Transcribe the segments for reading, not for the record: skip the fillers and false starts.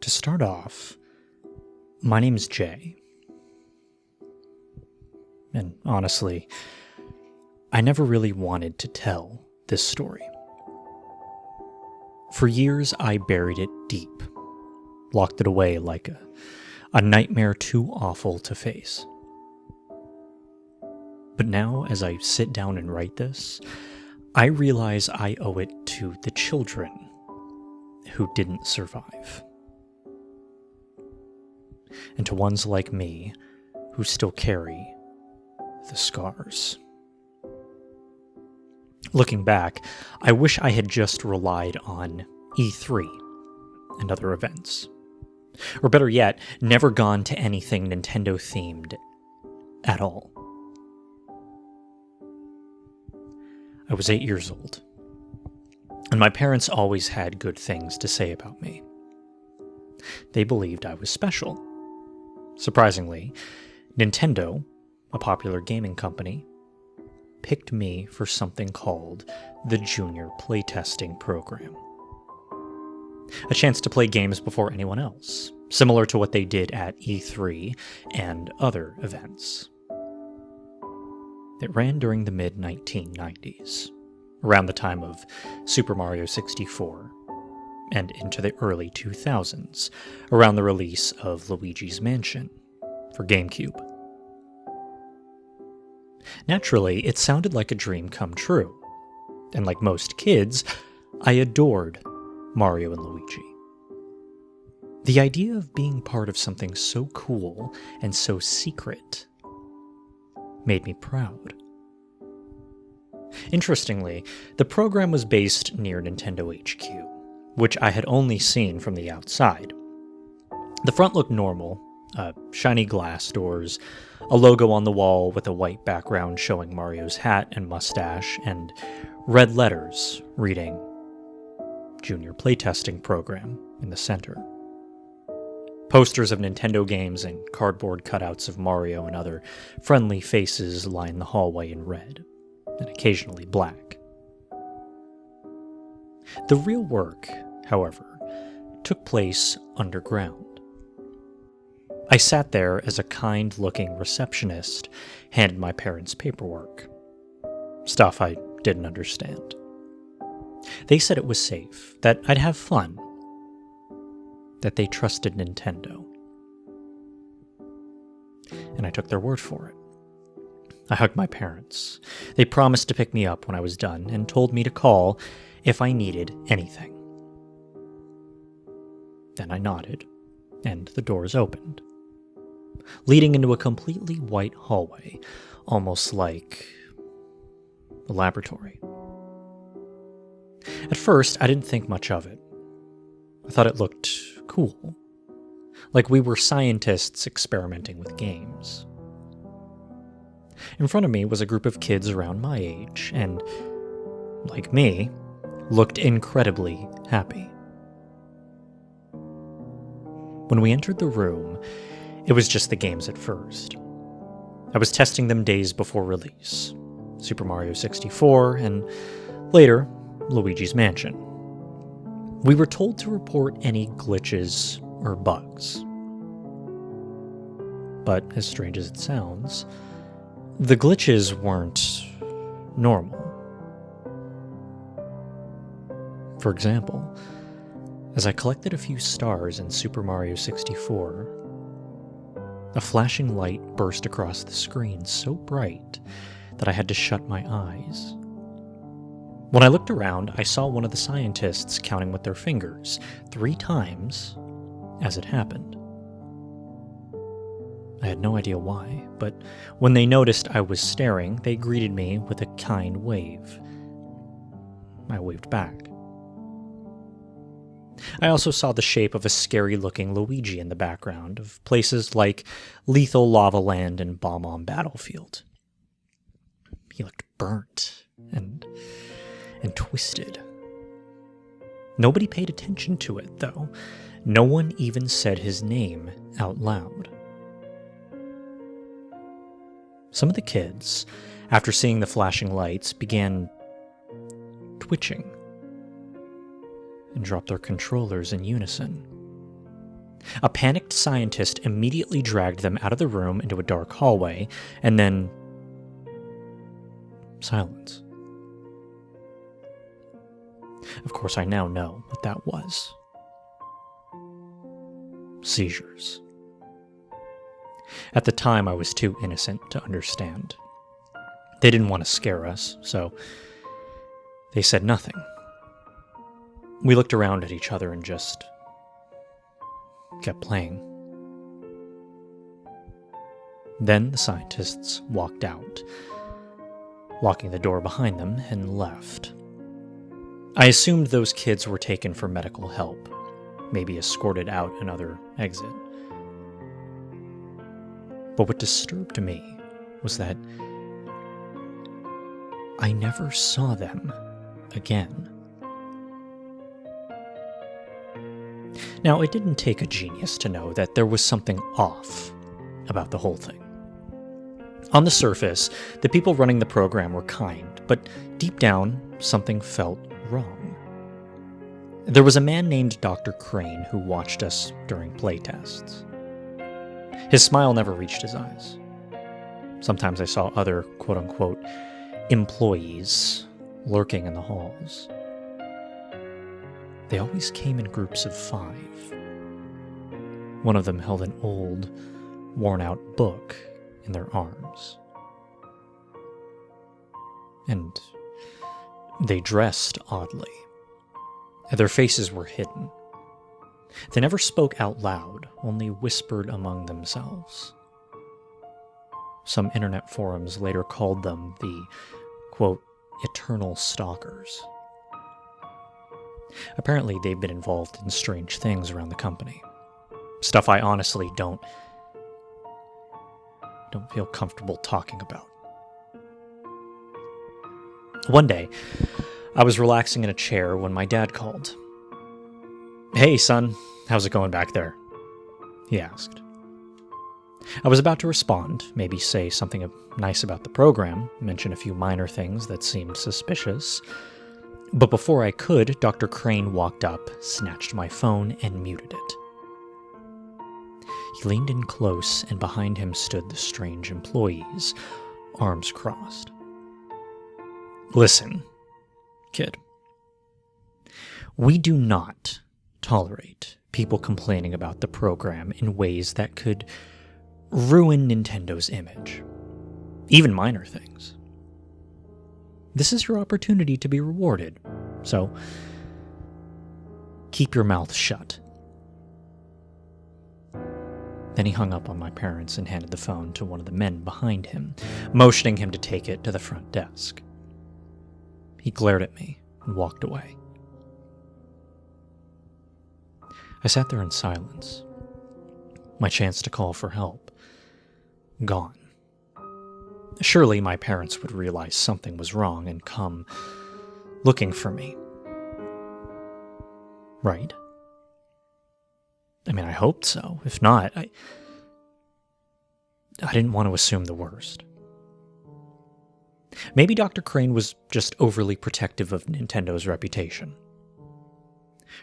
To start off, my name's Jay. And honestly, I never really wanted to tell this story. For years, I buried it deep, locked it away like a nightmare too awful to face. But now, as I sit down and write this, I realize I owe it to the children who didn't survive. And to ones like me who still carry the scars. Looking back, I wish I had just relied on E3 and other events. Or better yet, never gone to anything Nintendo themed at all. I was 8 years old, and my parents always had good things to say about me. They believed I was special. Surprisingly, Nintendo, a popular gaming company, picked me for something called the Junior Playtesting program. A chance to play games before anyone else, similar to what they did at E3 and other events. It ran during the mid-1990s, around the time of Super Mario 64, and into the early 2000s, around the release of Luigi's Mansion for GameCube. Naturally, it sounded like a dream come true, and like most kids, I adored Mario and Luigi. The idea of being part of something so cool and so secret made me proud. Interestingly, the program was based near Nintendo HQ, which I had only seen from the outside. The front looked normal, shiny glass doors, a logo on the wall with a white background showing Mario's hat and mustache, and red letters reading Junior Playtesting Program in the center. Posters of Nintendo games and cardboard cutouts of Mario and other friendly faces line the hallway in red, and occasionally black. The real work, however, took place underground. I sat there as a kind-looking receptionist handed my parents paperwork. Stuff I didn't understand. They said it was safe, that I'd have fun, that they trusted Nintendo. And I took their word for it. I hugged my parents. They promised to pick me up when I was done and told me to call if I needed anything. Then I nodded, and the doors opened, leading into a completely white hallway, almost like a laboratory. At first, I didn't think much of it. I thought it looked cool, like we were scientists experimenting with games. In front of me was a group of kids around my age, and, like me, looked incredibly happy. When we entered the room, it was just the games at first. I was testing them days before release. Super Mario 64, and later, Luigi's Mansion. We were told to report any glitches or bugs. But, as strange as it sounds, the glitches weren't normal. For example, as I collected a few stars in Super Mario 64, a flashing light burst across the screen so bright that I had to shut my eyes. When I looked around, I saw one of the scientists counting with their fingers 3 times as it happened. I had no idea why, but when they noticed I was staring, they greeted me with a kind wave. I waved back. I also saw the shape of a scary-looking Luigi in the background of places like Lethal Lava Land and Bomb-On Battlefield. He looked burnt and twisted. Nobody paid attention to it, though. No one even said his name out loud. Some of the kids, after seeing the flashing lights, began twitching and dropped their controllers in unison. A panicked scientist immediately dragged them out of the room into a dark hallway, and then silence. Of course, I now know what that was. Seizures. At the time, I was too innocent to understand. They didn't want to scare us, so they said nothing. We looked around at each other and just kept playing. Then the scientists walked out, locking the door behind them, and left. I assumed those kids were taken for medical help, maybe escorted out another exit. But what disturbed me was that I never saw them again. Now, it didn't take a genius to know that there was something off about the whole thing. On the surface, the people running the program were kind, but deep down, something felt wrong. There was a man named Dr. Crane who watched us during playtests. His smile never reached his eyes. Sometimes I saw other quote-unquote employees lurking in the halls. They always came in groups of 5. One of them held an old, worn-out book in their arms. And they dressed oddly. Their faces were hidden. They never spoke out loud, only whispered among themselves. Some internet forums later called them the, quote, eternal stalkers. Apparently, they've been involved in strange things around the company. Stuff I honestly don't feel comfortable talking about. One day, I was relaxing in a chair when my dad called. "Hey, son, how's it going back there?" he asked. I was about to respond, maybe say something nice about the program, mention a few minor things that seemed suspicious. But before I could, Dr. Crane walked up, snatched my phone, and muted it. He leaned in close, and behind him stood the strange employees, arms crossed. "Listen, kid. We do not tolerate people complaining about the program in ways that could ruin Nintendo's image, even minor things. This is your opportunity to be rewarded, so keep your mouth shut." Then he hung up on my parents and handed the phone to one of the men behind him, motioning him to take it to the front desk. He glared at me and walked away. I sat there in silence. My chance to call for help gone. Surely my parents would realize something was wrong and come looking for me. Right? I mean, I hoped so. If not, I didn't want to assume the worst. Maybe Dr. Crane was just overly protective of Nintendo's reputation.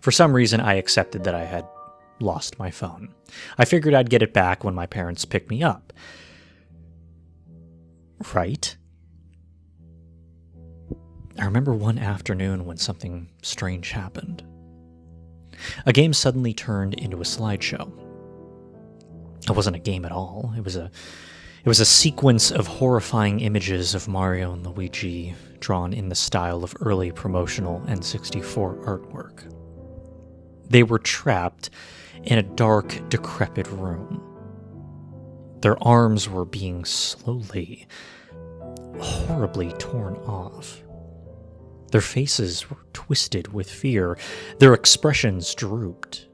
For some reason, I accepted that I had lost my phone. I figured I'd get it back when my parents picked me up. Right? I remember one afternoon when something strange happened. A game suddenly turned into a slideshow. It wasn't a game at all. It was a sequence of horrifying images of Mario and Luigi drawn in the style of early promotional N64 artwork. They were trapped in a dark, decrepit room. Their arms were being slowly, horribly torn off. Their faces were twisted with fear. Their expressions drooped.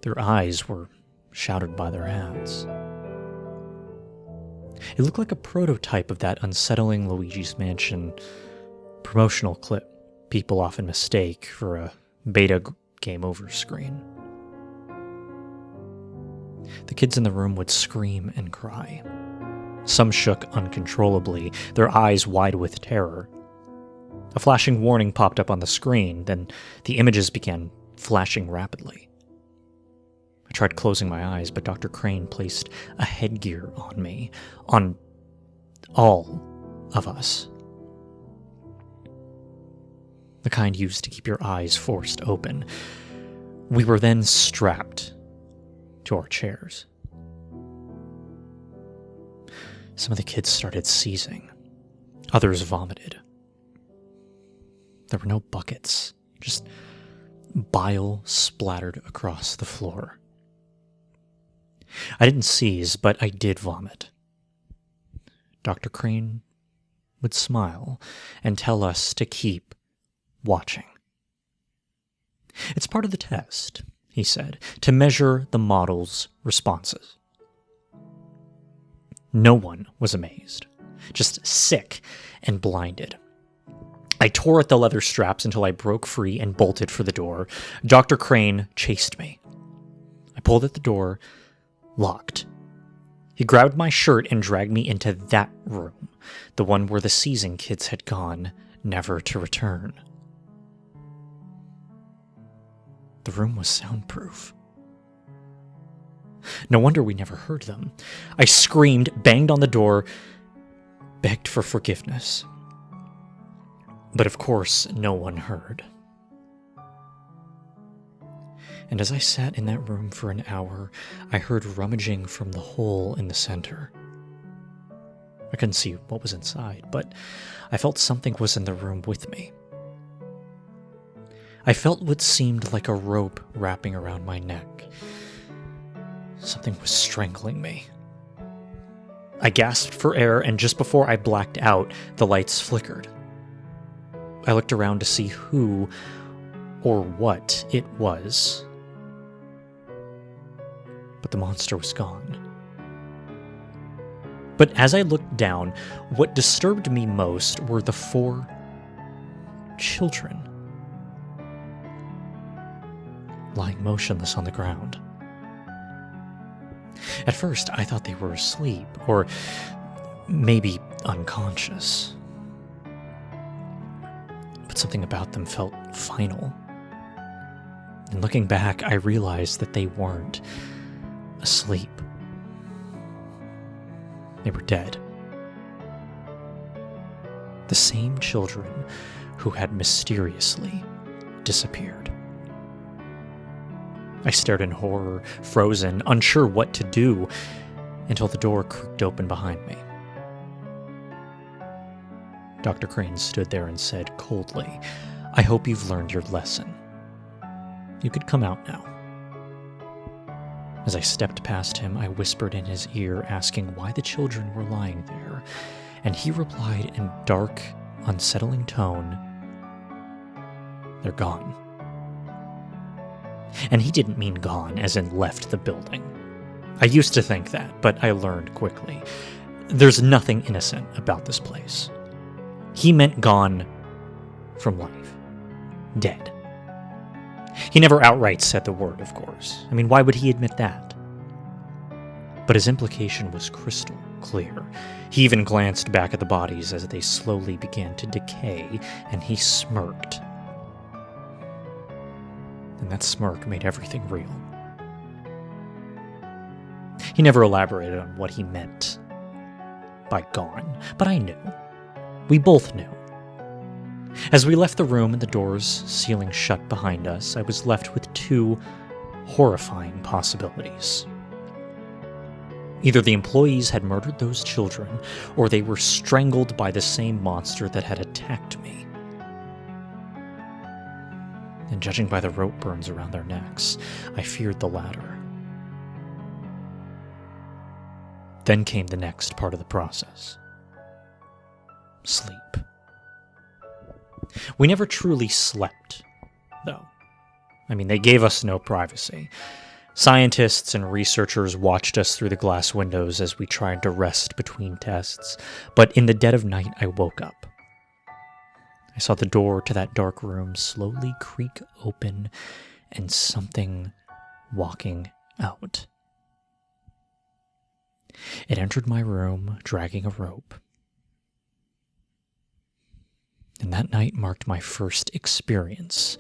Their eyes were shadowed by their hats. It looked like a prototype of that unsettling Luigi's Mansion promotional clip people often mistake for a beta game over screen. The kids in the room would scream and cry. Some shook uncontrollably, their eyes wide with terror. A flashing warning popped up on the screen, then the images began flashing rapidly. I tried closing my eyes, but Dr. Crane placed a headgear on me, on all of us. The kind used to keep your eyes forced open. We were then strapped to our chairs. Some of the kids started seizing. Others vomited. There were no buckets, just bile splattered across the floor. I didn't seize, but I did vomit. Dr. Crane would smile and tell us to keep watching. It's part of the test, he said, to measure the model's responses. No one was amazed, just sick and blinded. I tore at the leather straps until I broke free and bolted for the door. Dr. Crane chased me. I pulled at the door, locked. He grabbed my shirt and dragged me into that room, the one where the seizing kids had gone, never to return. The room was soundproof. No wonder we never heard them. I screamed, banged on the door, begged for forgiveness. But of course, no one heard. And as I sat in that room for an hour, I heard rummaging from the hole in the center. I couldn't see what was inside, but I felt something was in the room with me. I felt what seemed like a rope wrapping around my neck. Something was strangling me. I gasped for air, and just before I blacked out, the lights flickered. I looked around to see who or what it was. But the monster was gone. But as I looked down, what disturbed me most were the 4 children lying motionless on the ground. At first, I thought they were asleep, or maybe unconscious. But something about them felt final. And looking back, I realized that they weren't asleep. They were dead. The same children who had mysteriously disappeared. I stared in horror, frozen, unsure what to do, until the door creaked open behind me. Dr. Crane stood there and said coldly, "I hope you've learned your lesson. You could come out now." As I stepped past him, I whispered in his ear, asking why the children were lying there, and he replied in dark, unsettling tone, "They're gone." And he didn't mean gone as in left the building. I used to think that, but I learned quickly. There's nothing innocent about this place. He meant gone from life. Dead. He never outright said the word, of course. I mean, why would he admit that? But his implication was crystal clear. He even glanced back at the bodies as they slowly began to decay, and he smirked. And that smirk made everything real. He never elaborated on what he meant by gone, but I knew. We both knew. As we left the room and the doors sealing shut behind us, I was left with 2 horrifying possibilities. Either the employees had murdered those children, or they were strangled by the same monster that had attacked me. And judging by the rope burns around their necks, I feared the latter. Then came the next part of the process. Sleep. We never truly slept, though. I mean, they gave us no privacy. Scientists and researchers watched us through the glass windows as we tried to rest between tests, but in the dead of night I woke up. I saw the door to that dark room slowly creak open and something walking out. It entered my room, dragging a rope. And that night marked my first experience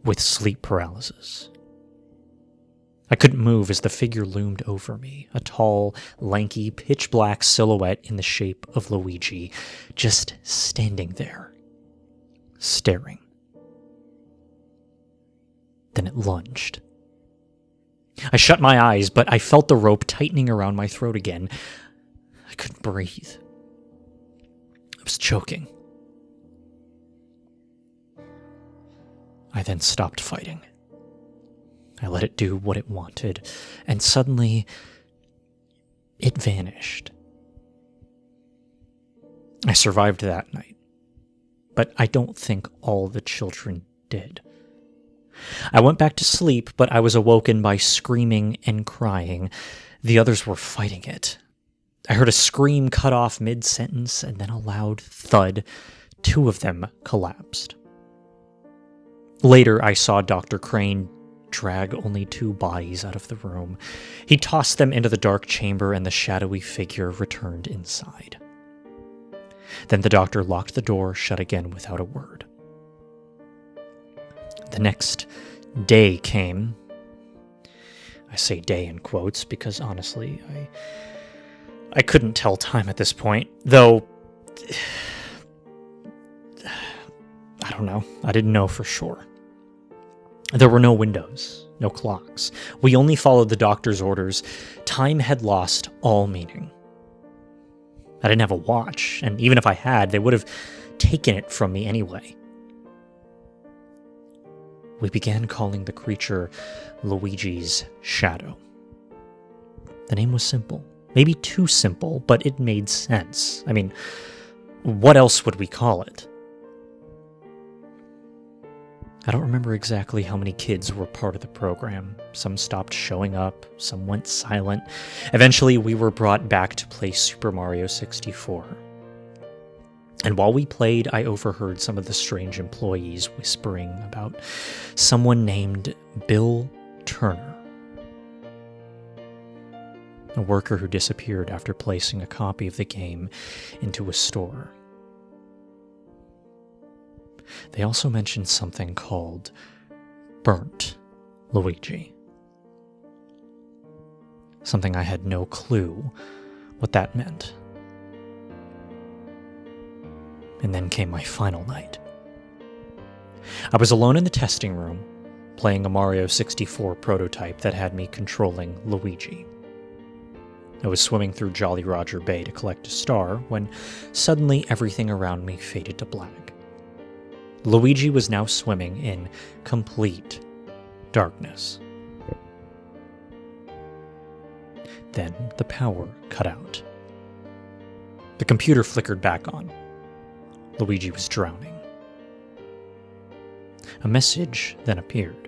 with sleep paralysis. I couldn't move as the figure loomed over me, a tall, lanky, pitch-black silhouette in the shape of Luigi, just standing there, staring. Then it lunged. I shut my eyes, but I felt the rope tightening around my throat again. I couldn't breathe. I was choking. I then stopped fighting. I let it do what it wanted, and suddenly, it vanished. I survived that night, but I don't think all the children did. I went back to sleep, but I was awoken by screaming and crying. The others were fighting it. I heard a scream cut off mid-sentence, and then a loud thud. 2 of them collapsed. Later, I saw Dr. Crane drag only 2 bodies out of the room. He tossed them into the dark chamber, and the shadowy figure returned inside. Then the doctor locked the door shut again without a word. The next day came. I say day in quotes because honestly, I couldn't tell time at this point, though I don't know. I didn't know for sure. There were no windows, no clocks. We only followed the doctor's orders. Time had lost all meaning. I didn't have a watch, and even if I had, they would have taken it from me anyway. We began calling the creature Luigi's Shadow. The name was simple. Maybe too simple, but it made sense. I mean, what else would we call it? I don't remember exactly how many kids were part of the program. Some stopped showing up, some went silent. Eventually, we were brought back to play Super Mario 64. And while we played, I overheard some of the strange employees whispering about someone named Bill Turner, a worker who disappeared after placing a copy of the game into a store. They also mentioned something called Burnt Luigi. Something I had no clue what that meant. And then came my final night. I was alone in the testing room, playing a Mario 64 prototype that had me controlling Luigi. I was swimming through Jolly Roger Bay to collect a star when suddenly everything around me faded to black. Luigi was now swimming in complete darkness. Then the power cut out. The computer flickered back on. Luigi was drowning. A message then appeared.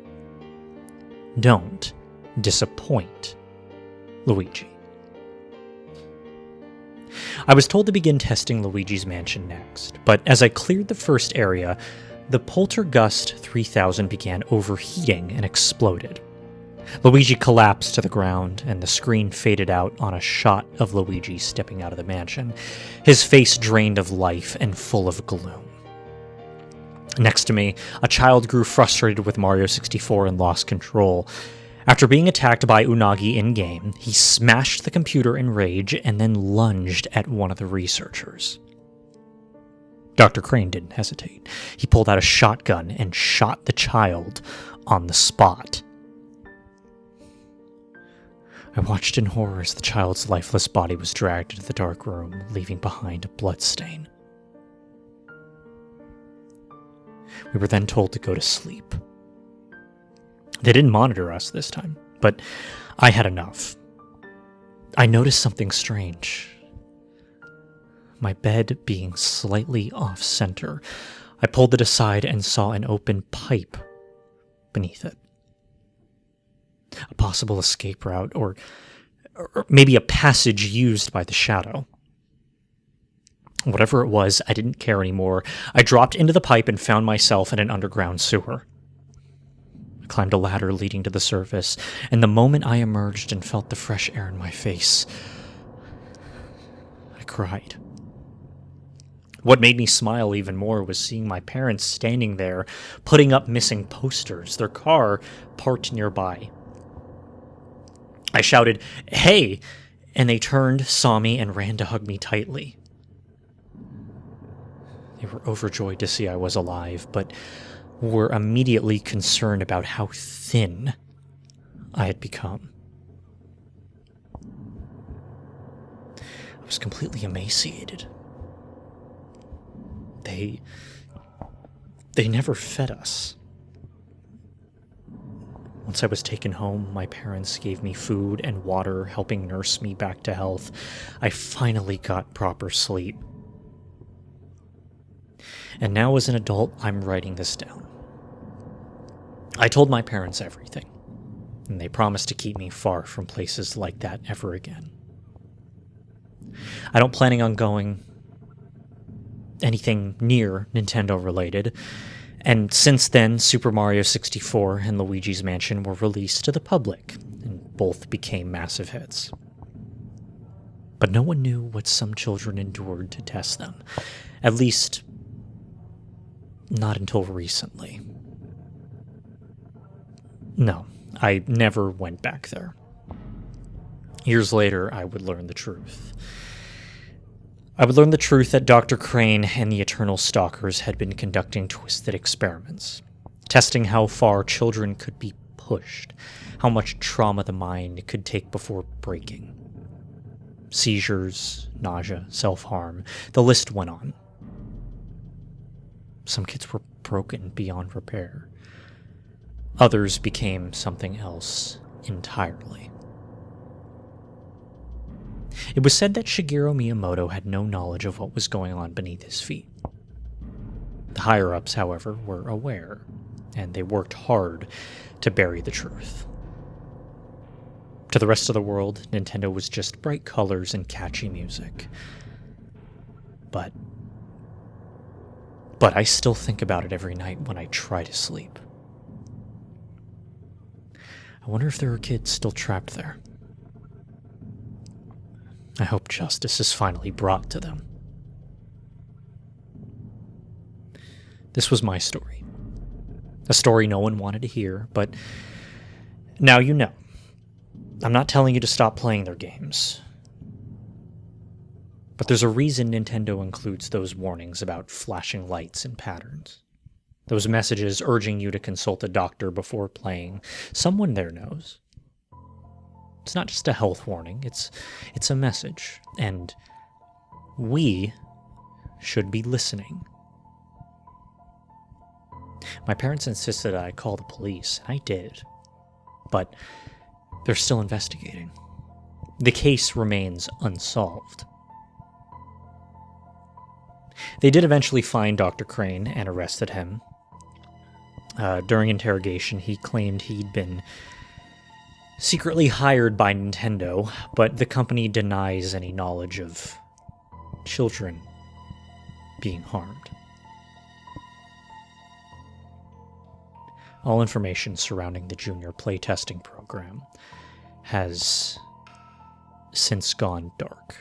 Don't disappoint Luigi. I was told to begin testing Luigi's mansion next, but as I cleared the first area, the Poltergust 3000 began overheating and exploded. Luigi collapsed to the ground, and the screen faded out on a shot of Luigi stepping out of the mansion, his face drained of life and full of gloom. Next to me, a child grew frustrated with Mario 64 and lost control. After being attacked by Unagi in-game, he smashed the computer in rage and then lunged at one of the researchers. Dr. Crane didn't hesitate. He pulled out a shotgun and shot the child on the spot. I watched in horror as the child's lifeless body was dragged into the dark room, leaving behind a bloodstain. We were then told to go to sleep. They didn't monitor us this time, but I had enough. I noticed something strange. My bed being slightly off-center. I pulled it aside and saw an open pipe beneath it. A possible escape route, or maybe a passage used by the shadow. Whatever it was, I didn't care anymore. I dropped into the pipe and found myself in an underground sewer. I climbed a ladder leading to the surface, and the moment I emerged and felt the fresh air in my face, I cried. What made me smile even more was seeing my parents standing there, putting up missing posters, their car parked nearby. I shouted, "Hey!" and they turned, saw me, and ran to hug me tightly. They were overjoyed to see I was alive, but were immediately concerned about how thin I had become. I was completely emaciated. They never fed us. Once I was taken home, my parents gave me food and water, helping nurse me back to health. I finally got proper sleep. And now as an adult, I'm writing this down. I told my parents everything, and they promised to keep me far from places like that ever again. I don't planning on going anything near Nintendo related, and since then, Super Mario 64 and Luigi's Mansion were released to the public, and both became massive hits. But no one knew what some children endured to test them, at least not until recently. No, I never went back there. Years later, I would learn the truth. I would learn the truth that Dr. Crane and the Eternal Stalkers had been conducting twisted experiments, testing how far children could be pushed, how much trauma the mind could take before breaking. Seizures, nausea, self-harm, the list went on. Some kids were broken beyond repair. Others became something else entirely. It was said that Shigeru Miyamoto had no knowledge of what was going on beneath his feet. The higher-ups, however, were aware, and they worked hard to bury the truth. To the rest of the world, Nintendo was just bright colors and catchy music. But I still think about it every night when I try to sleep. I wonder if there are kids still trapped there. I hope justice is finally brought to them. This was my story. A story no one wanted to hear, but now you know. I'm not telling you to stop playing their games. But there's a reason Nintendo includes those warnings about flashing lights and patterns. Those messages urging you to consult a doctor before playing. Someone there knows. It's not just a health warning, it's a message, and we should be listening. My parents insisted I call the police, and I did, but they're still investigating. The case remains unsolved. They did eventually find Dr. Crane and arrested him. During interrogation, he claimed he'd been secretly hired by Nintendo, but the company denies any knowledge of children being harmed. All information surrounding the junior playtesting program has since gone dark.